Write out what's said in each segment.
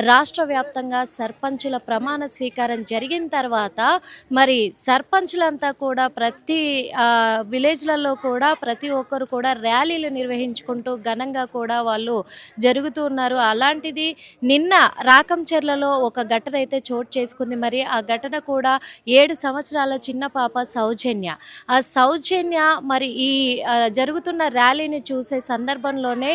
రాష్ట్ర వ్యాప్తంగా సర్పంచుల ప్రమాణ స్వీకారం జరిగిన తర్వాత మరి సర్పంచులంతా కూడా ప్రతి విలేజ్లలో కూడా ప్రతి ఒక్కరు కూడా ర్యాలీలు నిర్వహించుకుంటూ ఘనంగా కూడా వాళ్ళు జరుగుతూ ఉన్నారు. అలాంటిది నిన్న రాకంచెర్లలో ఒక ఘటన అయితే చోటు చేసుకుంది. మరి ఆ ఘటన కూడా 7 సంవత్సరాల చిన్న పాప సౌజన్య. ఆ సౌజన్య మరి ఈ జరుగుతున్న ర్యాలీని చూసే సందర్భంలోనే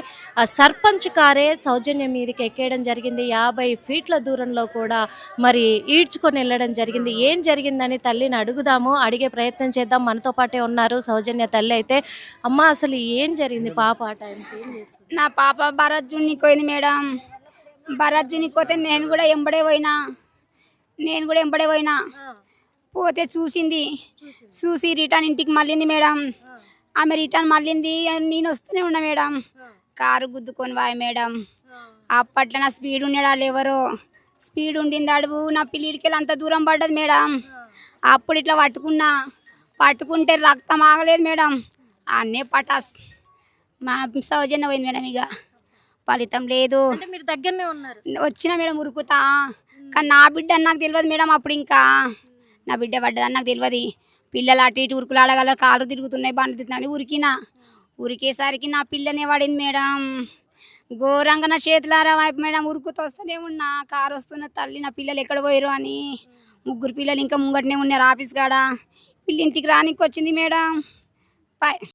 సర్పంచ్ కారే సౌజన్య మీదకి ఎక్కేయడం జరిగింది. 50 ఫీట్ల దూరంలో కూడా మరి ఈడ్చుకొని వెళ్ళడం జరిగింది. ఏం జరిగిందని తల్లిని అడుగుదాము, అడిగే ప్రయత్నం చేద్దాం. మనతో పాటే ఉన్నారు సౌజన్య తల్లి. అయితే అమ్మ, అసలు ఏం జరిగింది? పాప ఆ టైంకి ఏం చేస్తుంది? నా పాప భరత్ జునికి పోయింది మేడం. భరత్ జునికి పోతే నేను కూడా ఎంబడే పోయినా. పోతే చూసి రిటర్న్ ఇంటికి మళ్ళింది మేడం. ఆమె రిటర్న్ మళ్ళింది, నేను వస్తూనే ఉన్నా మేడం. కారు గుద్దుకొని వాయి మేడం. అప్పట్లో నా స్పీడ్ ఉండేవాళ్ళు ఎవరో స్పీడ్ ఉండింది అడుగు. నా పిల్లిడికెళ్ళి అంత దూరం పడ్డది మేడం. అప్పుడు ఇట్లా పట్టుకుంటే రక్తం ఆగలేదు మేడం. అన్నే పటాస్ మా సౌజన్య పోయింది మేడం. ఇక ఫలితం లేదు. మీరు దగ్గరనే ఉన్నారు? వచ్చిన మేడం ఉరుకుతా. కానీ నా బిడ్డ అని నాకు తెలియదు మేడం. అప్పుడు ఇంకా నా బిడ్డ పడ్డదని నాకు తెలియదు. పిల్లలు అటు ఇటు ఉరుకులాడగల కారు తిరుగుతున్నాయి, బండ్లు తిరుగుతున్నాయి. ఉరికేసరికి నా పిల్లనే పడింది మేడం. ఘోరంగా నా చేతులారా వైపు మేడం. ఉరుకుతూ వస్తూనే ఉన్నా. కారు వస్తున్న తల్లి, నా పిల్లలు ఎక్కడ పోయారు అని. 3 పిల్లలు ఇంకా ముంగటనే ఉన్నారు ఆఫీస్ కాడ. పిల్లి ఇంటికి రానికి వచ్చింది మేడం.